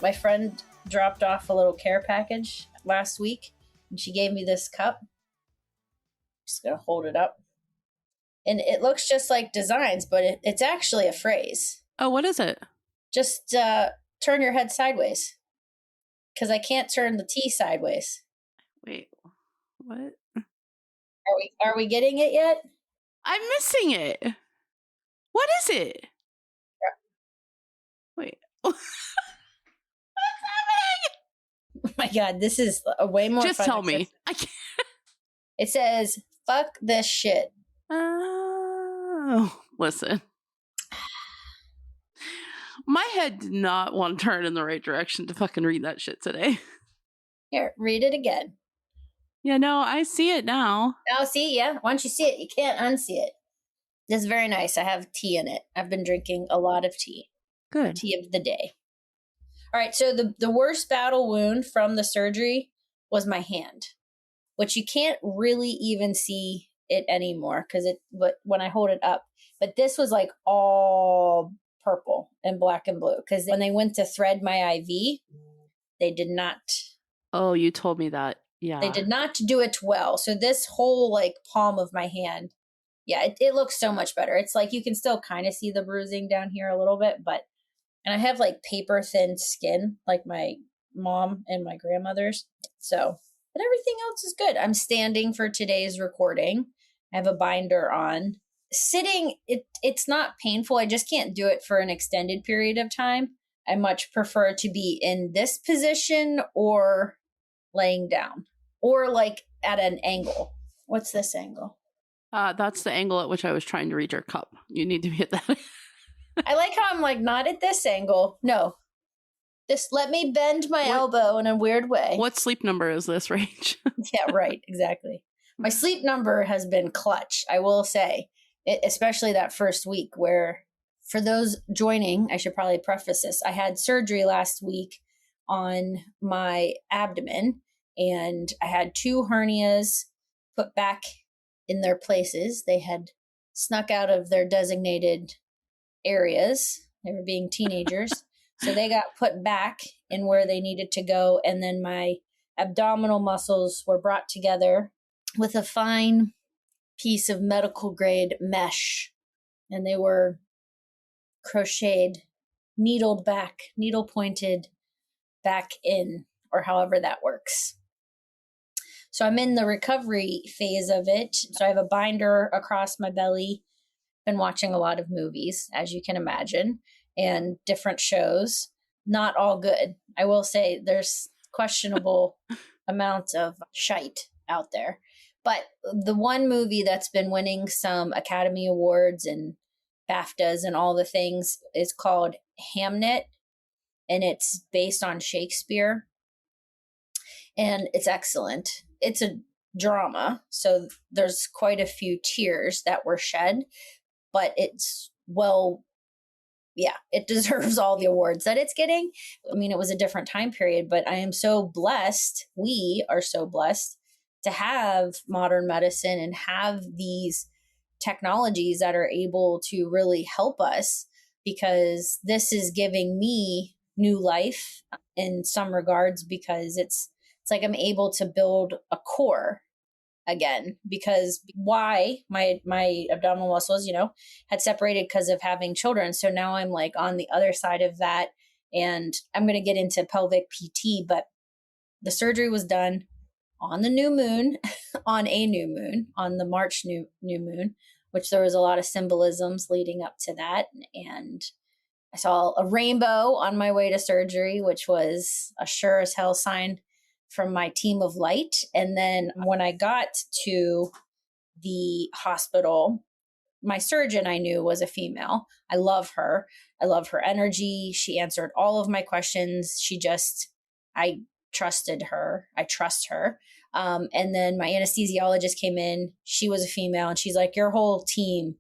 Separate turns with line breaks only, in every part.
My friend dropped off a little care package last week, and she gave me this cup. Just gonna hold it up. And it looks just like designs, but it's actually a phrase.
Oh, what is it?
Just turn your head sideways. Because I can't turn the tea sideways.
Wait, what?
Are we getting it yet?
I'm missing it. What is it?
Yeah.
Wait. What's happening?
Oh my God, this is a way more
Just
fun.
tell me. I can't.
It says, fuck this shit.
Oh, listen. My head did not want to turn in the right direction to fucking read that shit today.
Here, read it again.
Yeah, no, I see it now.
Oh, see, yeah. Once you see it, you can't unsee it. This is very nice. I have tea in it. I've been drinking a lot of tea.
Good.
Tea of the day. All right, so the worst battle wound from the surgery was my hand, which you can't really even see it anymore but when I hold it up. But this was like all purple and black and blue because when they went to thread my IV, they did not.
Oh, you told me that. Yeah.
They did not do it well. So this whole like palm of my hand, yeah, it looks so much better. It's like you can still kind of see the bruising down here a little bit, and I have like paper thin skin like my mom and my grandmother's. So, but everything else is good. I'm standing for today's recording. I have a binder on. Sitting, it's not painful. I just can't do it for an extended period of time. I much prefer to be in this position or laying down or like at an angle. What's this angle?
That's the angle at which I was trying to read your cup. You need to be at that.
I like how I'm like not at this angle. No. Let me bend my elbow in a weird way.
What sleep number is this, Rach?
Yeah, right. Exactly. My sleep number has been clutch, I will say, especially that first week where, for those joining, I should probably preface this. I had surgery last week on my abdomen, and I had 2 hernias put back in their places. They had snuck out of their designated areas. They were being teenagers. So they got put back in where they needed to go. And then my abdominal muscles were brought together with a fine piece of medical grade mesh. And they were crocheted, needle pointed back in, or however that works. So I'm in the recovery phase of it. So I have a binder across my belly. Been watching a lot of movies, as you can imagine, and different shows. Not all good. I will say there's questionable amounts of shite out there. But the one movie that's been winning some Academy Awards and BAFTAs and all the things is called Hamnet, and it's based on Shakespeare. And it's excellent. It's a drama, so there's quite a few tears that were shed, but it's it deserves all the awards that it's getting. I mean, it was a different time period, but I am so blessed. We are so blessed to have modern medicine and have these technologies that are able to really help us, because this is giving me new life in some regards, because it's like I'm able to build a core again, because why my abdominal muscles, had separated because of having children. So now I'm like on the other side of that, and I'm going to get into pelvic PT, but the surgery was done on the new moon, on the March new moon, which there was a lot of symbolisms leading up to that. And I saw a rainbow on my way to surgery, which was a sure as hell sign from my team of light. And then when I got to the hospital, my surgeon I knew was a female. I love her. I love her energy. She answered all of my questions. I trusted her. I trust her. And then my anesthesiologist came in. She was a female, and she's like, your whole team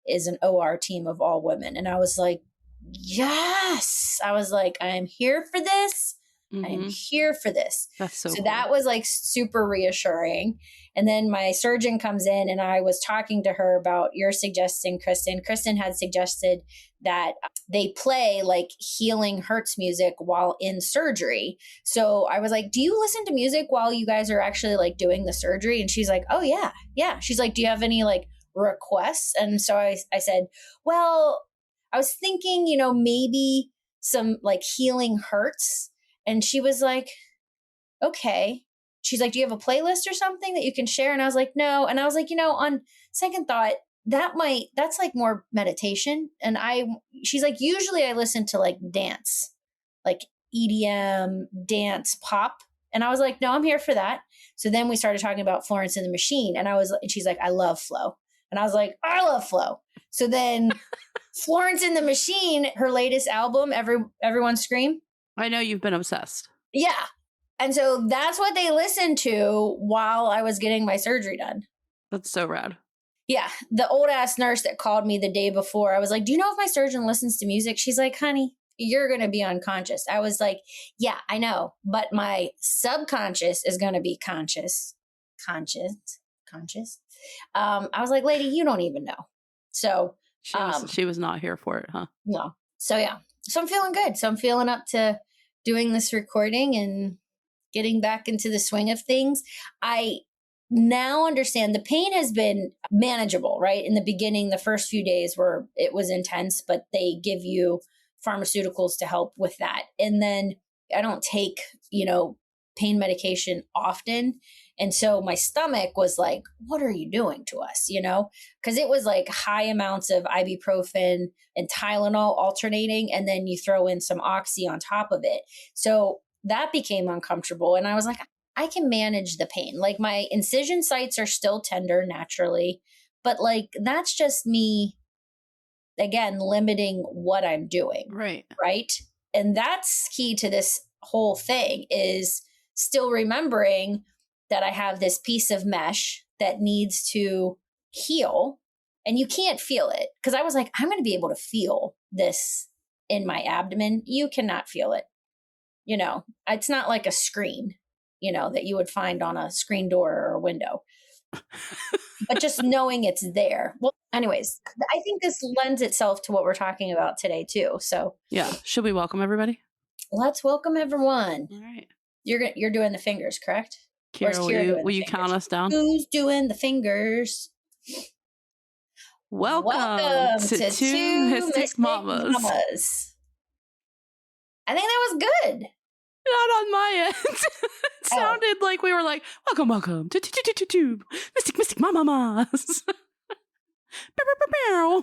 is an OR team of all women. And I was like, yes. I was like, I am here for this. I am here for this.
That's so cool.
That was like super reassuring. And then my surgeon comes in and I was talking to her about your suggesting, Krystyn. Krystyn had suggested that they play like healing Hertz music while in surgery. So I was like, do you listen to music while you guys are actually like doing the surgery? And she's like, oh yeah. Yeah. She's like, do you have any like requests? And so I said, well, I was thinking, maybe some like healing Hertz. And she was like, okay. She's like, do you have a playlist or something that you can share? And I was like, no. And I was like, on second thought, that's like more meditation. And she's like, usually I listen to like dance, like EDM, dance, pop. And I was like, no, I'm here for that. So then we started talking about Florence and the Machine. And she's like, I love flow. And I was like, I love flow. So then Florence and the Machine, her latest album, Everyone Scream.
I know you've been obsessed.
Yeah. And so that's what they listened to while I was getting my surgery done.
That's so rad.
Yeah. The old ass nurse that called me the day before, I was like, do you know if my surgeon listens to music? She's like, honey, you're going to be unconscious. I was like, yeah, I know. But my subconscious is going to be conscious. I was like, lady, you don't even know. So
she was not here for it, huh?
No. So yeah. So I'm feeling good. So I'm feeling up to doing this recording and getting back into the swing of things. I now understand the pain has been manageable, right? In the beginning, the first few days it was intense, but they give you pharmaceuticals to help with that. And then I don't take, pain medication often. And so my stomach was like, what are you doing to us? Because it was like high amounts of ibuprofen and Tylenol alternating. And then you throw in some Oxy on top of it. So that became uncomfortable. And I was like, I can manage the pain. Like my incision sites are still tender naturally, but like, that's just me, again, limiting what I'm doing.
Right.
Right. And that's key to this whole thing is still remembering that I have this piece of mesh that needs to heal and you can't feel it. Cause I was like, I'm going to be able to feel this in my abdomen. You cannot feel it. It's not like a screen, that you would find on a screen door or a window, but just knowing it's there. Well, anyways, I think this lends itself to what we're talking about today too. So
yeah. Should we welcome everybody?
Let's welcome everyone.
All right.
You're doing the fingers, correct?
Kira, will you count us down?
Who's doing the fingers?
Welcome to two Mystic Mamas.
I think that was good.
Not on my end. It sounded like we were like, welcome to two Mystic Mamas.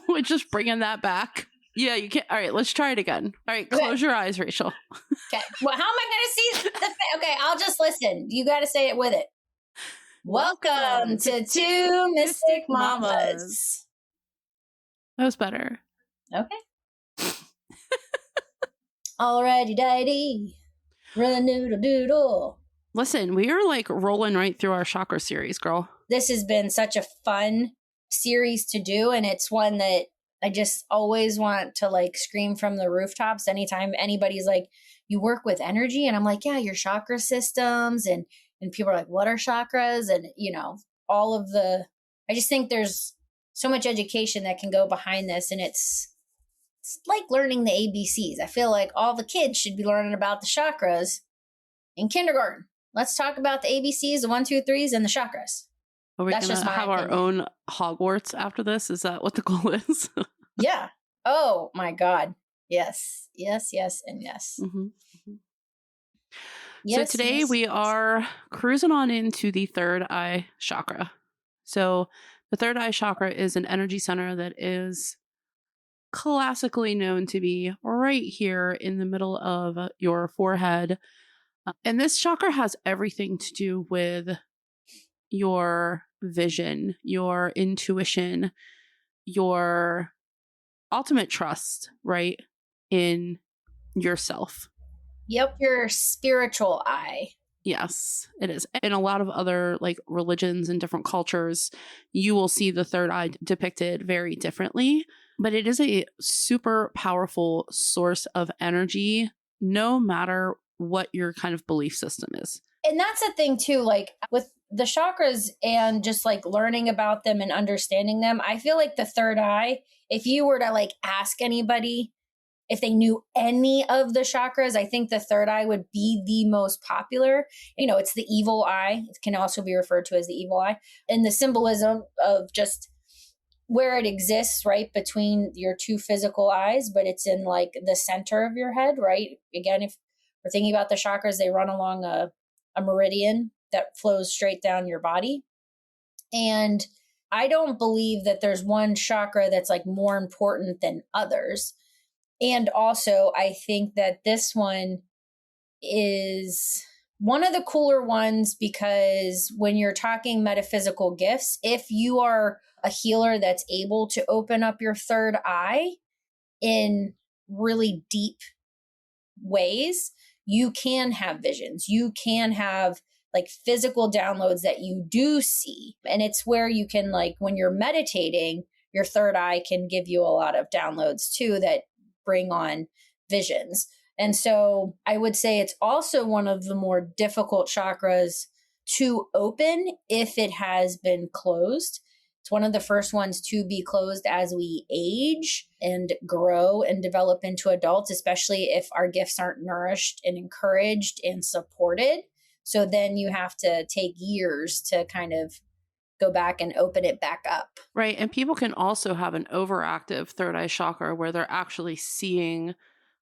We're just bringing that back. Yeah, you can't. All right, let's try it again. All right, close your eyes, Rachael.
Okay. Well, how am I going to see okay, I'll just listen. You got to say it with it. Welcome to two Mystic Mamas.
That was better.
Okay. Alrighty, dighty. Run noodle doodle.
Listen, we are like rolling right through our chakra series, girl.
This has been such a fun series to do, and it's one that I just always want to like scream from the rooftops anytime anybody's like, you work with energy. And I'm like, yeah, your chakra systems. And people are like, what are chakras? And, I just think there's so much education that can go behind this. And it's like learning the ABCs. I feel like all the kids should be learning about the chakras in kindergarten. Let's talk about the ABCs, the 1, 2, 3s, and the chakras.
Are we going to have our own Hogwarts after this? Is that what the goal is?
Yeah. Oh, my God. Yes. Yes, yes, and yes.
Mm-hmm. Mm-hmm. Yes, so today we are cruising on into the third eye chakra. So the third eye chakra is an energy center that is classically known to be right here in the middle of your forehead. And this chakra has everything to do with your vision, your intuition, your ultimate trust, right, in yourself.
Yep, your spiritual eye.
Yes, it is. In a lot of other like religions and different cultures, you will see the third eye depicted very differently, but it is a super powerful source of energy no matter what your kind of belief system is.
And that's the thing too, like with the chakras and just like learning about them and understanding them, I feel like the third eye, if you were to like ask anybody if they knew any of the chakras, I think the third eye would be the most popular. You know, it's the evil eye. It can also be referred to as the evil eye. And the symbolism of just where it exists, right, between your two physical eyes, but it's in like the center of your head, right? Again, if we're thinking about the chakras, they run along a meridian that flows straight down your body. And I don't believe that there's one chakra that's like more important than others. And also, I think that this one is one of the cooler ones because when you're talking metaphysical gifts, if you are a healer that's able to open up your third eye in really deep ways, you can have visions. You can have like physical downloads that you do see. And it's where you can, like, when you're meditating, your third eye can give you a lot of downloads too that bring on visions. And so I would say it's also one of the more difficult chakras to open if it has been closed. It's one of the first ones to be closed as we age and grow and develop into adults, especially if our gifts aren't nourished and encouraged and supported. So then you have to take years to kind of go back and open it back up.
Right. And people can also have an overactive third eye chakra where they're actually seeing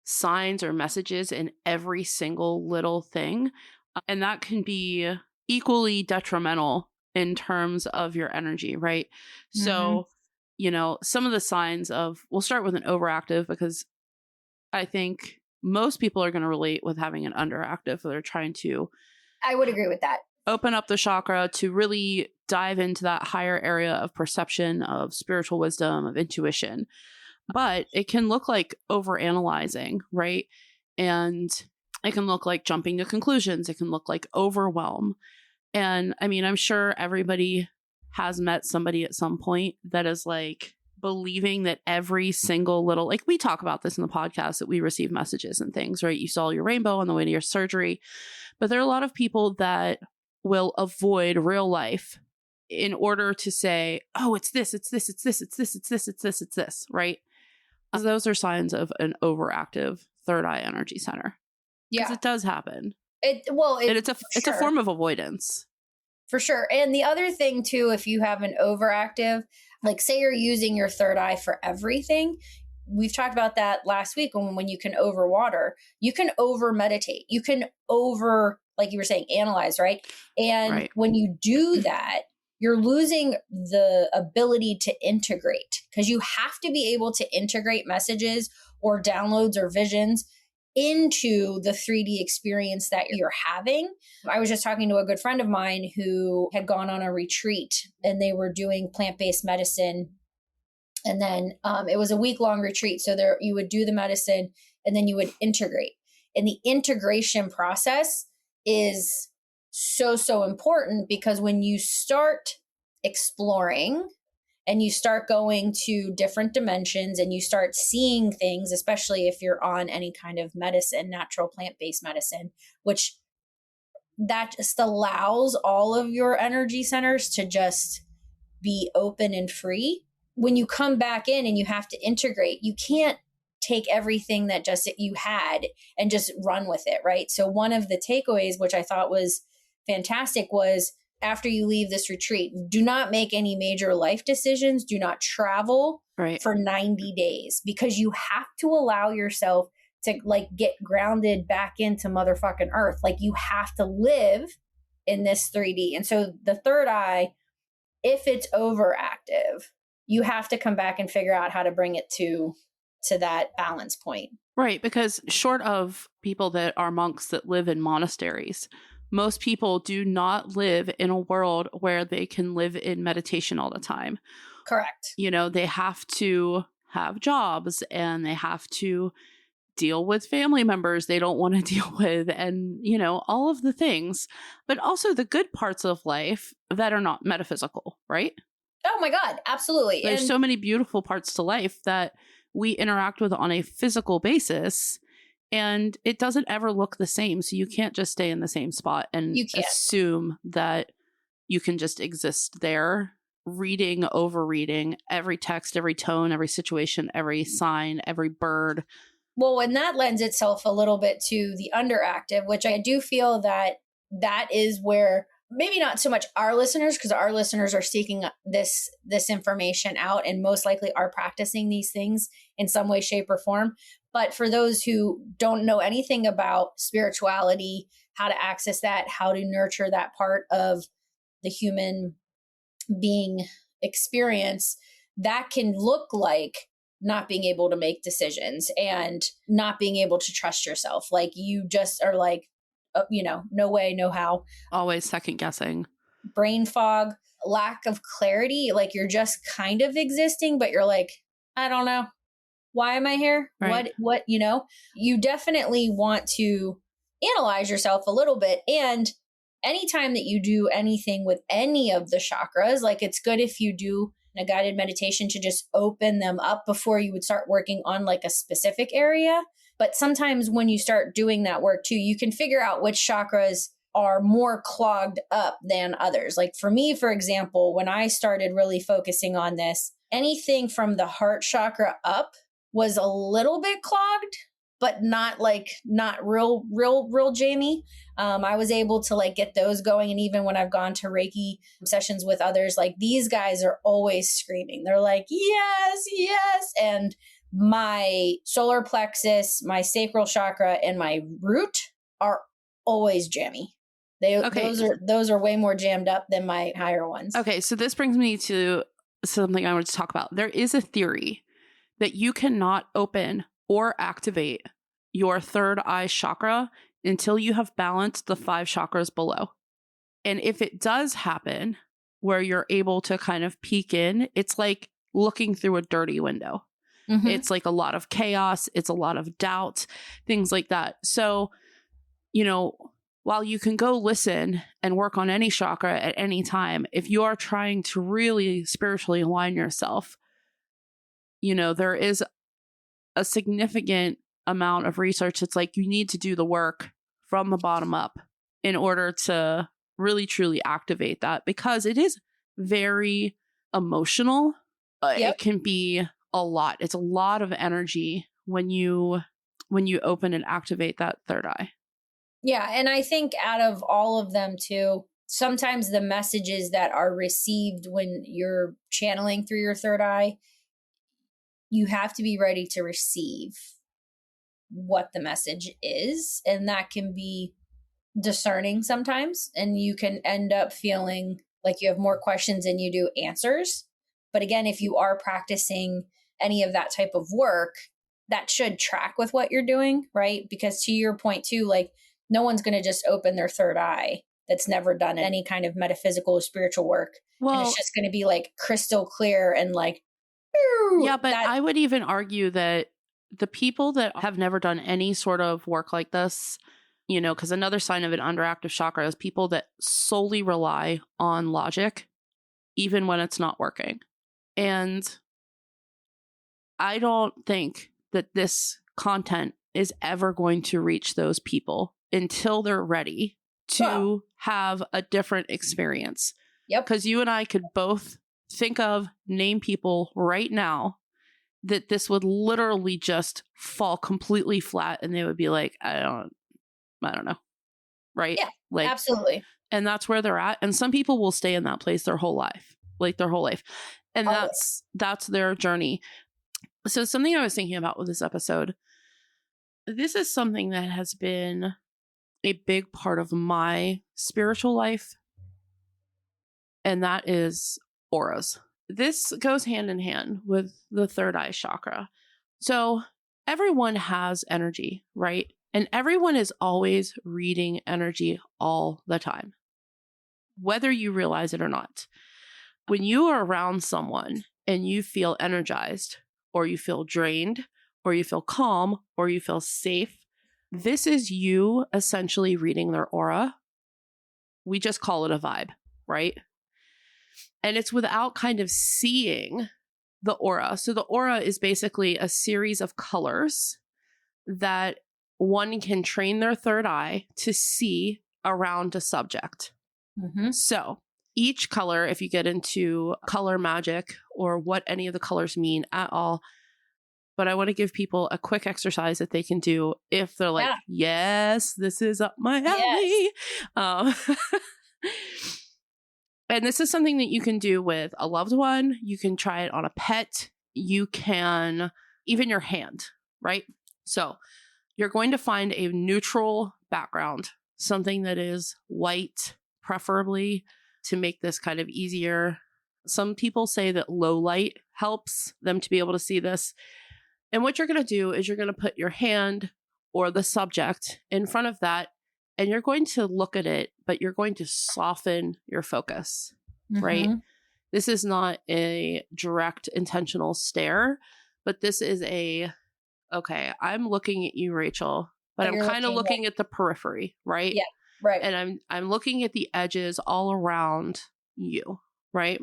signs or messages in every single little thing. And that can be equally detrimental in terms of your energy, right? Mm-hmm. So, you know, some of the signs of, we'll start with an overactive because I think most people are going to relate with having an underactive. They're trying to,
I would agree with that,
open up the chakra to really dive into that higher area of perception, of spiritual wisdom, of intuition. But it can look like overanalyzing, right? And it can look like jumping to conclusions. It can look like overwhelm. And I mean, I'm sure everybody has met somebody at some point that is like believing that every single little, like we talk about this in the podcast, that we receive messages and things, right? You saw your rainbow on the way to your surgery. But there are a lot of people that will avoid real life in order to say, oh, it's this, it's this, it's this, it's this, it's this, it's this, it's this, right? Those are signs of an overactive third eye energy center. Yeah. Because it does happen. It's a form of avoidance.
For sure. And the other thing too, if you have an overactive, like say you're using your third eye for everything, we've talked about that last week when you can overwater, you can over meditate, you can over, like you were saying, analyze, right? And when you do that, you're losing the ability to integrate because you have to be able to integrate messages or downloads or visions into the 3D experience that you're having. I was just talking to a good friend of mine who had gone on a retreat and they were doing plant-based medicine. And then it was a week-long retreat. So there you would do the medicine and then you would integrate. And the integration process is so important because when you start exploring and you start going to different dimensions and you start seeing things, especially if you're on any kind of medicine, natural plant-based medicine, which that just allows all of your energy centers to just be open and free. When you come back in and you have to integrate, you can't take everything that just you had and just run with it, right? So one of the takeaways, which I thought was fantastic, was after you leave this retreat, do not make any major life decisions. Do not travel for 90 days because you have to allow yourself to like get grounded back into motherfucking earth. Like you have to live in this 3D. And so the third eye, if it's overactive, you have to come back and figure out how to bring it to that balance point.
Right. Because short of people that are monks that live in monasteries, most people do not live in a world where they can live in meditation all the time.
Correct.
You know, they have to have jobs and they have to deal with family members they don't want to deal with and, you know, all of the things, but also the good parts of life that are not metaphysical, right?
Oh my God, absolutely.
There's so many beautiful parts to life that we interact with on a physical basis. And it doesn't ever look the same. So you can't just stay in the same spot and assume that you can just exist there, reading, overreading every text, every tone, every situation, every sign, every bird.
Well, and that lends itself a little bit to the underactive, which I do feel that is where maybe not so much our listeners, because our listeners are seeking this information out and most likely are practicing these things in some way, shape, or form. But for those who don't know anything about spirituality, how to access that, how to nurture that part of the human being experience, that can look like not being able to make decisions and not being able to trust yourself. Like you just are like, no way, no how.
Always second guessing.
Brain fog, lack of clarity. Like you're just kind of existing, but you're like, I don't know. Why am I here?
Right.
What, you definitely want to analyze yourself a little bit. And anytime that you do anything with any of the chakras, like it's good if you do a guided meditation to just open them up before you would start working on like a specific area. But sometimes when you start doing that work too, you can figure out which chakras are more clogged up than others. Like for me, for example, when I started really focusing on this, anything from the heart chakra up was a little bit clogged, but not real Jamie. I was able to like get those going. And even when I've gone to Reiki sessions with others, like these guys are always screaming. They're like, yes, yes. And my solar plexus, my sacral chakra, and my root are always jammy. Those are way more jammed up than my higher ones.
Okay. So this brings me to something I wanted to talk about. There is a theory that you cannot open or activate your third eye chakra until you have balanced the 5 chakras below. And if it does happen where you're able to kind of peek in, it's like looking through a dirty window. Mm-hmm. It's like a lot of chaos. It's a lot of doubt, things like that. So, while you can go listen and work on any chakra at any time, if you are trying to really spiritually align yourself, there is a significant amount of research. It's like you need to do the work from the bottom up in order to really truly activate that, because it is very emotional. Yep. It can be a lot. It's a lot of energy when you open and activate that third eye.
Yeah. And I think out of all of them too, sometimes the messages that are received when you're channeling through your third eye, you have to be ready to receive what the message is. And that can be discerning sometimes. And you can end up feeling like you have more questions than you do answers. But again, if you are practicing any of that type of work, that should track with what you're doing, right? Because to your point too, like no one's going to just open their third eye that's never done any kind of metaphysical or spiritual work. Well, and it's just going to be like crystal clear and like,
yeah, but I would even argue that the people that have never done any sort of work like this, because another sign of an underactive chakra is people that solely rely on logic, even when it's not working. And I don't think that this content is ever going to reach those people until they're ready to have a different experience.
Yep.
Because you and I could both name people right now that this would literally just fall completely flat and they would be like, I don't know. Right?
Yeah,
like,
absolutely.
And that's where they're at. And some people will stay in that place their whole life. And that's their journey. So something I was thinking about with this episode, this is something that has been a big part of my spiritual life. And that is auras. This goes hand in hand with the third eye chakra. So everyone has energy, right? And everyone is always reading energy all the time, whether you realize it or not. When you are around someone and you feel energized, or you feel drained, or you feel calm, or you feel safe, this is you essentially reading their aura. We just call it a vibe, right? And it's without kind of seeing the aura. So the aura is basically a series of colors that one can train their third eye to see around a subject. Mm-hmm. So each color, if you get into color magic or what any of the colors mean at all, but I want to give people a quick exercise that they can do if they're like, yes, this is up my alley. Yes. And this is something that you can do with a loved one. You can try it on a pet. You can, even your hand, right? So you're going to find a neutral background, something that is white, preferably, to make this kind of easier. Some people say that low light helps them to be able to see this. And what you're going to do is you're going to put your hand or the subject in front of that, and you're going to look at it, but you're going to soften your focus, right? This is not a direct intentional stare, but this is okay, I'm looking at you, Rachael, but I'm kind of looking at the periphery, right?
Yeah, right.
And I'm looking at the edges all around you, right?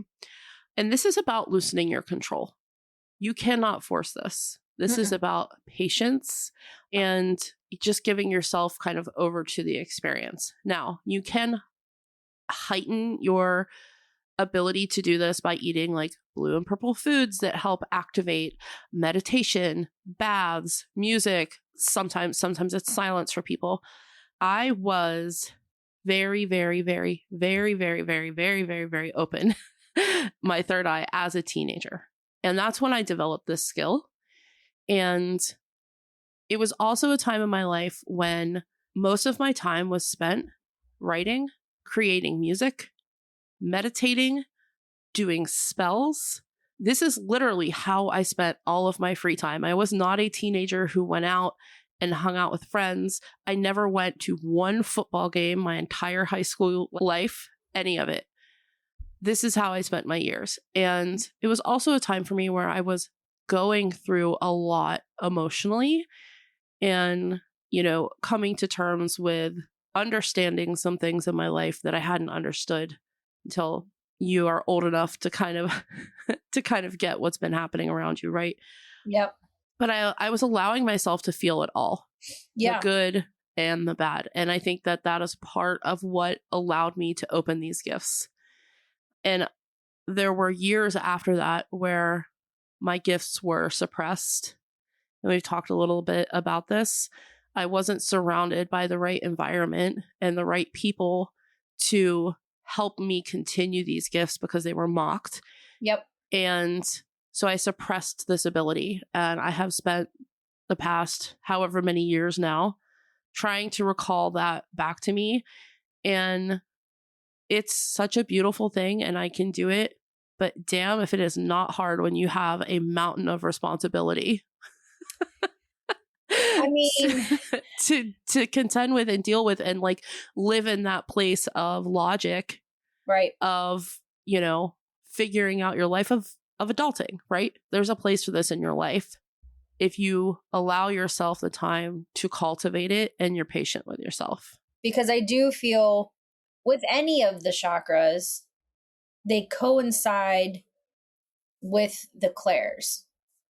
And this is about loosening your control. You cannot force this. This is about patience and just giving yourself kind of over to the experience. Now, you can heighten your ability to do this by eating like blue and purple foods that help activate meditation, baths, music. Sometimes it's silence for people. I was very, very, very, very, very, very, very, very, very open my third eye as a teenager. And that's when I developed this skill. And it was also a time in my life when most of my time was spent writing, creating music, meditating, doing spells. This is literally how I spent all of my free time. I was not a teenager who went out and hung out with friends. I never went to one football game my entire high school life, any of it. This is how I spent my years. And it was also a time for me where I was going through a lot emotionally and, coming to terms with understanding some things in my life that I hadn't understood until you are old enough to kind of get what's been happening around you, right?
Yep.
But I was allowing myself to feel it all. Yeah. The good and the bad. And I think that is part of what allowed me to open these gifts. And there were years after that where my gifts were suppressed. And we've talked a little bit about this. I wasn't surrounded by the right environment and the right people to help me continue these gifts because they were mocked.
Yep.
And so I suppressed this ability. And I have spent the past however many years now trying to recall that back to me. And it's such a beautiful thing and I can do it. But damn if it is not hard when you have a mountain of responsibility.
I mean,
to contend with and deal with and like live in that place of logic,
right?
Of, figuring out your life of adulting, right? There's a place for this in your life if you allow yourself the time to cultivate it and you're patient with yourself.
Because I do feel with any of the chakras, they coincide with the clairs.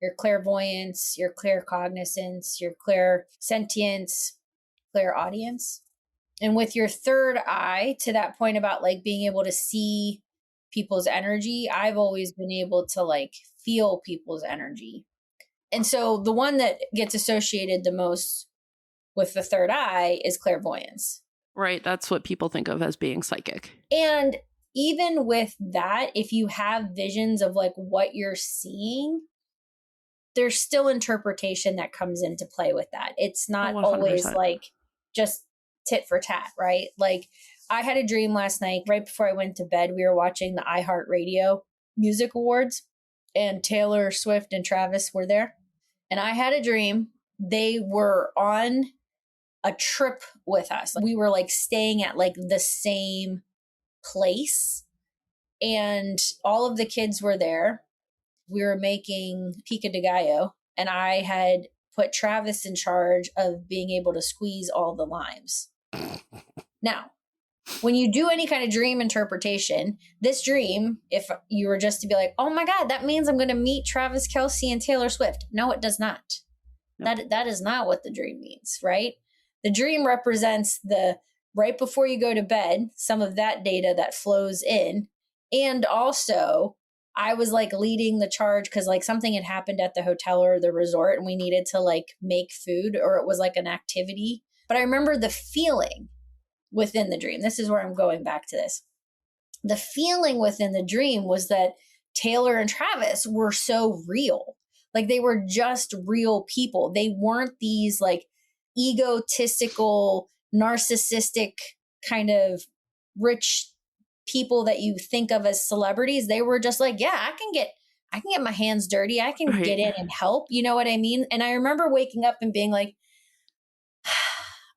Your clairvoyance, your claircognizance, your clairsentience, clairaudience. And with your third eye, to that point about like being able to see people's energy, I've always been able to like feel people's energy. And so the one that gets associated the most with the third eye is clairvoyance.
Right. That's what people think of as being psychic.
And even with that, if you have visions of like what you're seeing, there's still interpretation that comes into play with that. It's not 100%. Always like just tit for tat, right? Like I had a dream last night, right before I went to bed, we were watching the iHeartRadio Music Awards and Taylor Swift and Travis were there. And I had a dream. They were on a trip with us. We were like staying at like the same place and all of the kids were there. We were making pico de gallo and I had put Travis in charge of being able to squeeze all the limes. Now, when you do any kind of dream interpretation, this dream, if you were just to be like, oh my God, that means I'm going to meet Travis Kelce and Taylor Swift. No, it does not. That is not what the dream means, right? The dream represents the right before you go to bed, some of that data that flows in. And also, I was like leading the charge because like something had happened at the hotel or the resort and we needed to like make food, or it was like an activity. But I remember the feeling within the dream. This is where I'm going back to this. The feeling within the dream was that Taylor and Travis were so real. Like they were just real people. They weren't these like egotistical, narcissistic kind of rich people that you think of as celebrities. They were just like, yeah, I can get my hands dirty. I can get in and help. You know what I mean? And I remember waking up and being like,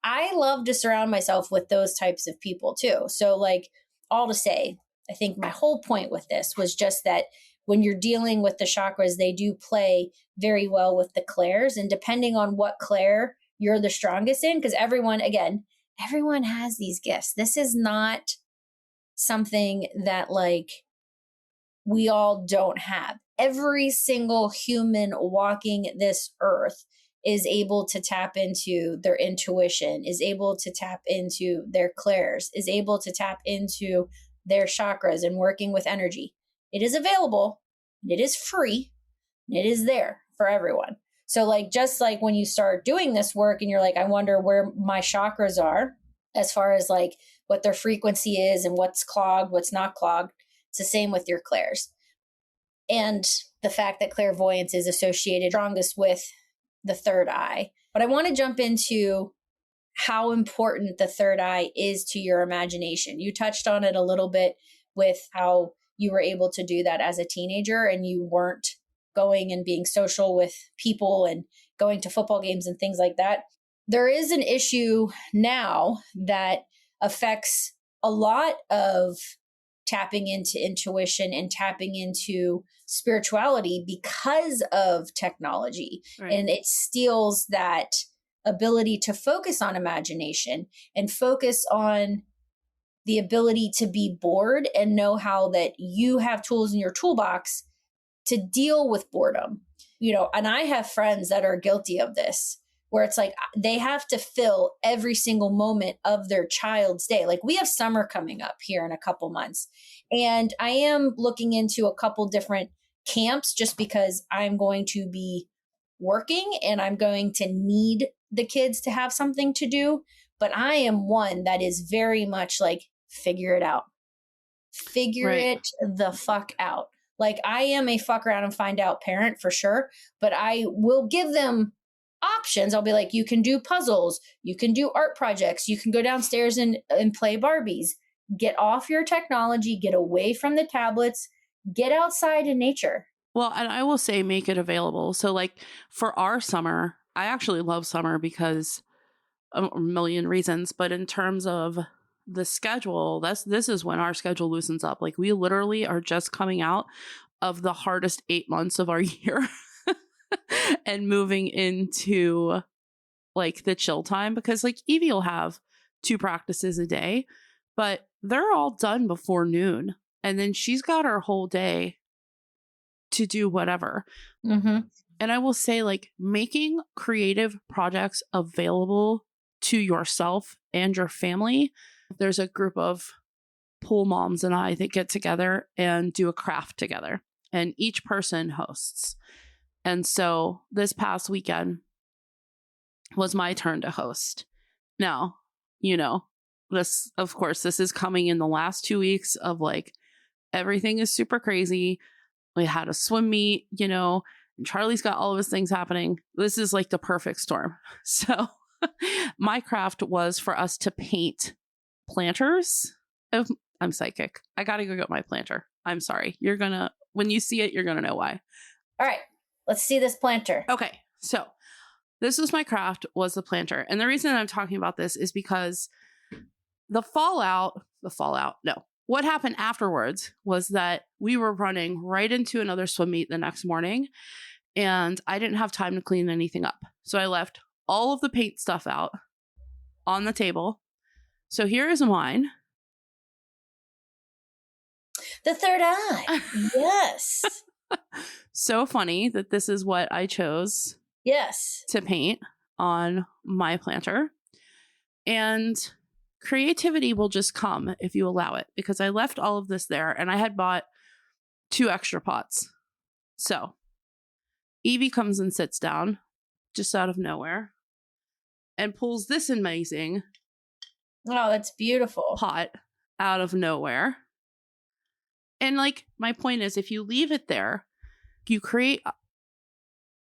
I love to surround myself with those types of people too. So like all to say, I think my whole point with this was just that when you're dealing with the chakras, they do play very well with the clairs. And depending on what clair you're the strongest in, because everyone has these gifts. This is not something that like we all don't have. Every single human walking this earth is able to tap into their intuition, is able to tap into their clairs, is able to tap into their chakras and working with energy. It is available, it is free, it is there for everyone. So like, just like when you start doing this work and you're like, I wonder where my chakras are as far as like what their frequency is and what's clogged, what's not clogged. It's the same with your clairs. And the fact that clairvoyance is associated strongest with the third eye. But I want to jump into how important the third eye is to your imagination. You touched on it a little bit with how you were able to do that as a teenager and you weren't going and being social with people and going to football games and things like that. There is an issue now that affects a lot of tapping into intuition and tapping into spirituality because of technology. Right. And it steals that ability to focus on imagination and focus on the ability to be bored and know how that you have tools in your toolbox to deal with boredom. You know, and I have friends that are guilty of this, where it's like they have to fill every single moment of their child's day. Like we have summer coming up here in a couple months. And I am looking into a couple different camps just because I'm going to be working and I'm going to need the kids to have something to do. But I am one that is very much like, figure it out. Figure it the fuck out. Like I am a fuck around and find out parent for sure, but I will give them options. I'll be like, you can do puzzles, you can do art projects, you can go downstairs and play Barbies. Get off your technology, get away from the tablets, get outside in nature.
Well, and I will say make it available. So like for our summer, I actually love summer because a million reasons, but in terms of the schedule, this is when our schedule loosens up. Like we literally are just coming out of the hardest 8 months of our year and moving into like the chill time, because like Evie will have 2 practices a day, but they're all done before noon. And then she's got her whole day to do whatever. Mm-hmm. And I will say, like, making creative projects available to yourself and your family. There's a group of pool moms and I that get together and do a craft together, and each person hosts. And so this past weekend was my turn to host. Now, you know, this, of course, this is coming in the last 2 weeks of like, everything is super crazy. We had a swim meet, you know, and Charlie's got all of his things happening. This is like the perfect storm. So my craft was for us to paint planters. I'm psychic. I got to go get my planter. I'm sorry. When you see it, you're going to know why.
All right. Let's see this planter.
Okay. So this was my craft, was the planter. And the reason I'm talking about this is because what happened afterwards was that we were running right into another swim meet the next morning, and I didn't have time to clean anything up. So I left all of the paint stuff out on the table. So here is mine.
The third eye. Yes.
So funny that this is what I chose
Yes.
To paint on my planter. And creativity will just come if you allow it, because I left all of this there and I had bought 2 extra pots. So Evie comes and sits down just out of nowhere and pulls this amazing
that's beautiful
pot out of nowhere. And like, my point is, if you leave it there, you create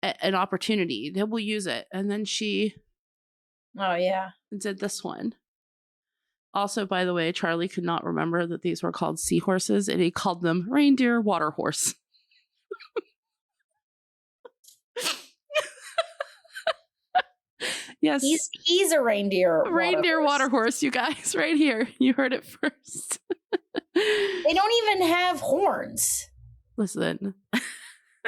an opportunity that will use it. And then she did this one. Also, by the way, Charlie could not remember that these were called seahorses, and he called them reindeer water horse. Yes.
He's a reindeer
water horse, you guys, right here. You heard it first.
They don't even have horns.
Listen.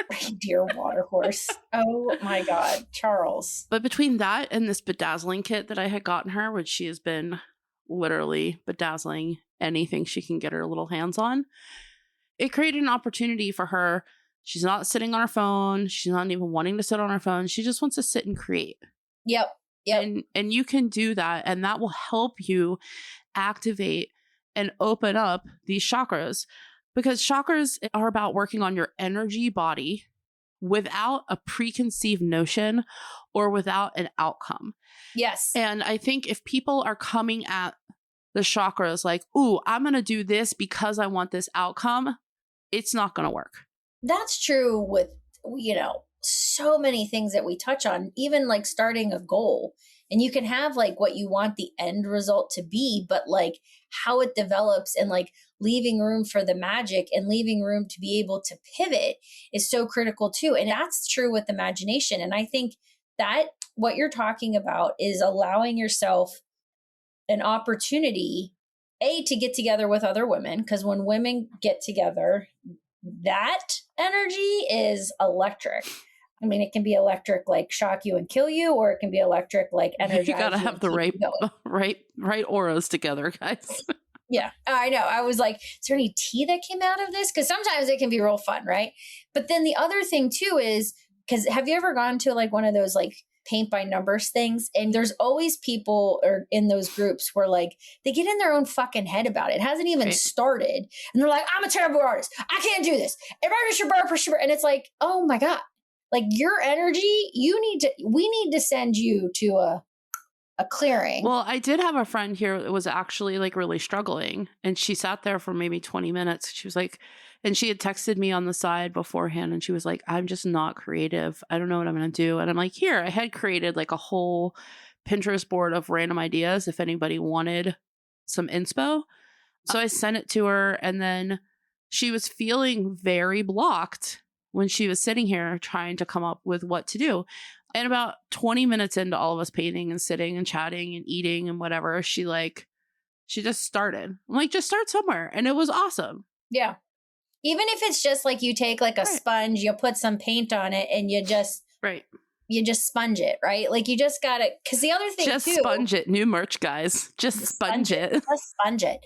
Reindeer water horse. Oh my God, Charles.
But between that and this bedazzling kit that I had gotten her, which she has been literally bedazzling anything she can get her little hands on, it created an opportunity for her. She's not sitting on her phone. She's not even wanting to sit on her phone. She just wants to sit and create.
Yep.
And you can do that, and that will help you activate and open up these chakras, because chakras are about working on your energy body without a preconceived notion or without an outcome.
Yes.
And I think if people are coming at the chakras like, ooh, I'm going to do this because I want this outcome, it's not going to work.
That's true with, so many things that we touch on, even like starting a goal. And you can have like what you want the end result to be, but like how it develops and like leaving room for the magic and leaving room to be able to pivot is so critical too. And that's true with imagination. And I think that what you're talking about is allowing yourself an opportunity, to get together with other women, because when women get together, that energy is electric. I mean, it can be electric, like shock you and kill you, or it can be electric, like energize you.
You gotta have the right auras together, guys.
Yeah, I know. I was like, is there any tea that came out of this? Because sometimes it can be real fun, right? But then the other thing too is, because have you ever gone to like one of those like paint by numbers things? And there's always people or in those groups where like they get in their own fucking head about it. It hasn't even started, and they're like, I'm a terrible artist. I can't do this. And it's like, oh my God. Like your energy, we need to send you to a clearing.
Well, I did have a friend here that was actually like really struggling, and she sat there for maybe 20 minutes. She was like, and she had texted me on the side beforehand, and she was like, I'm just not creative. I don't know what I'm going to do. And I'm like, here, I had created like a whole Pinterest board of random ideas if anybody wanted some inspo. So I sent it to her, and then she was feeling very blocked when she was sitting here trying to come up with what to do. And about 20 minutes into all of us painting and sitting and chatting and eating and whatever, she just started. I'm like, just start somewhere. And it was awesome.
Yeah. Even if it's just like you take like a sponge, you put some paint on it, and you just sponge it, right? Like you just got to, because the other thing
just sponge it. New merch, guys. Just sponge it.
Just sponge it.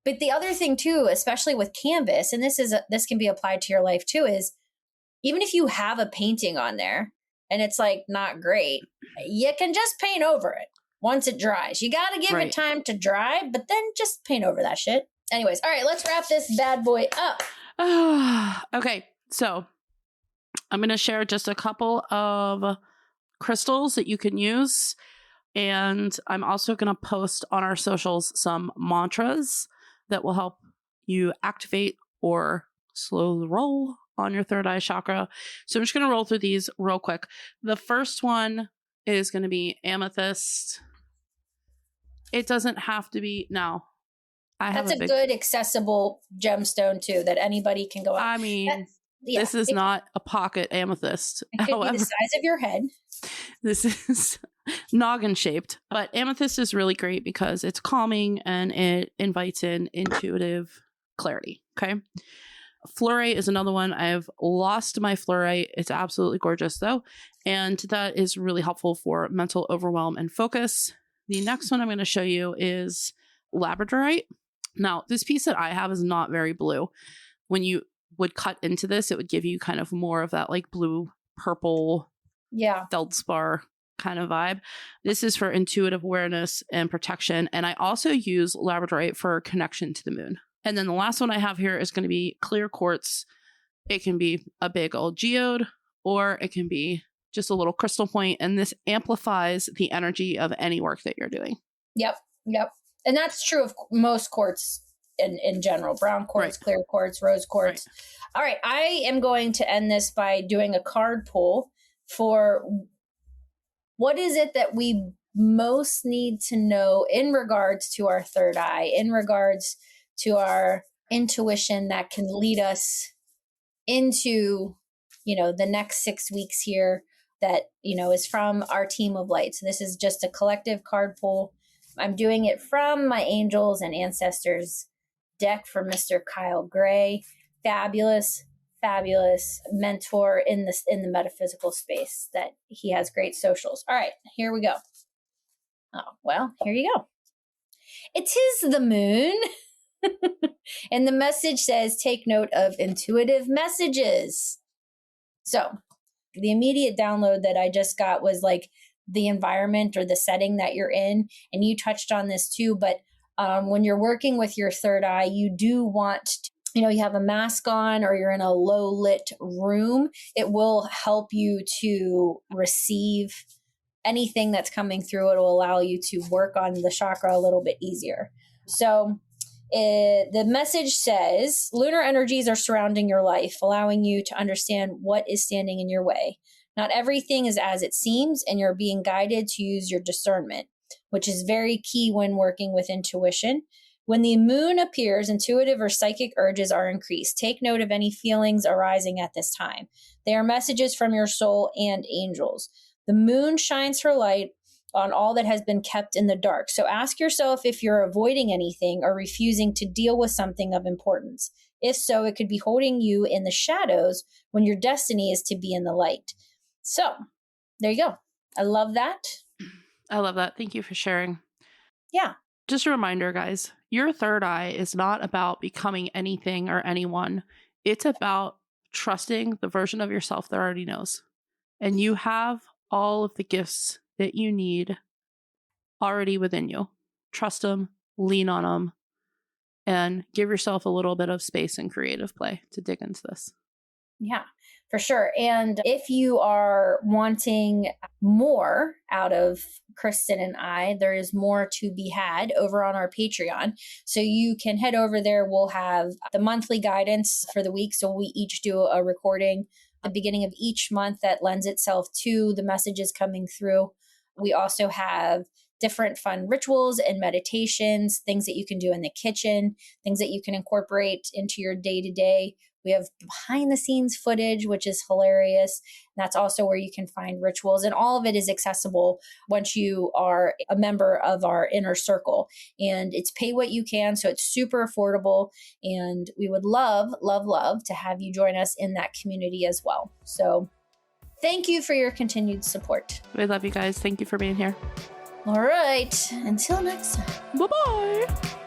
But the other thing too, especially with canvas, and this can be applied to your life too, is even if you have a painting on there and it's like not great, you can just paint over it once it dries. You got to give it time to dry, but then just paint over that shit. Anyways, all right, let's wrap this bad boy up.
Okay, so I'm going to share just a couple of crystals that you can use. And I'm also going to post on our socials some mantras that will help you activate or slow the roll on your third eye chakra. So I'm just going to roll through these real quick. The first one is going to be amethyst. It doesn't have to be now. That's a
good accessible gemstone too that anybody can go out.
I mean, this is not a pocket amethyst.
It could be the size of your head.
This is noggin shaped, but amethyst is really great because it's calming and it invites in intuitive clarity. Okay. Fluorite is another one. I've lost my fluorite. It's absolutely gorgeous though. And that is really helpful for mental overwhelm and focus. The next one I'm going to show you is labradorite. Now, this piece that I have is not very blue. When you would cut into this, it would give you kind of more of that like blue purple feldspar kind of vibe. This is for intuitive awareness and protection. And I also use labradorite for connection to the moon. And then the last one I have here is going to be clear quartz. It can be a big old geode, or it can be just a little crystal point, and this amplifies the energy of any work that you're doing.
Yep. And that's true of most quartz in general. Brown quartz, clear quartz, rose quartz. All right. I am going to end this by doing a card pull for what is it that we most need to know in regards to our third eye, in regards to our intuition that can lead us into, the next 6 weeks here that, is from our team of light. So this is just a collective card pull. I'm doing it from my angels and ancestors deck from Mr. Kyle Gray. Fabulous mentor in the metaphysical space that he has great socials. All right, here we go. Oh, well, here you go. It is the moon. And the message says, take note of intuitive messages. So the immediate download that I just got was like the environment or the setting that you're in. And you touched on this too, but when you're working with your third eye, you do want to, you have a mask on or you're in a low lit room. It will help you to receive anything that's coming through. It will allow you to work on the chakra a little bit easier. So the message says, lunar energies are surrounding your life, allowing you to understand what is standing in your way. Not everything is as it seems, and you're being guided to use your discernment, which is very key when working with intuition. When the moon appears, intuitive or psychic urges are increased. Take note of any feelings arising at this time. They are messages from your soul and angels. The moon shines her light on all that has been kept in the dark. So ask yourself if you're avoiding anything or refusing to deal with something of importance. If so, it could be holding you in the shadows when your destiny is to be in the light. So there you go. I love that.
I love that. Thank you for sharing.
Yeah.
Just a reminder, guys, your third eye is not about becoming anything or anyone. It's about trusting the version of yourself that already knows. And you have all of the gifts that you need already within you. Trust them, lean on them, and give yourself a little bit of space and creative play to dig into this.
Yeah, for sure. And if you are wanting more out of Krystyn and I, there is more to be had over on our Patreon. So you can head over there. We'll have the monthly guidance for the week. So we each do a recording at the beginning of each month that lends itself to the messages coming through. We also have different fun rituals and meditations, things that you can do in the kitchen, things that you can incorporate into your day-to-day. We have behind the scenes footage, which is hilarious. And that's also where you can find rituals. And all of it is accessible once you are a member of our inner circle. And it's pay what you can. So it's super affordable. And we would love to have you join us in that community as well. So thank you for your continued support.
We love you guys. Thank you for being here.
All right. Until next time.
Bye-bye.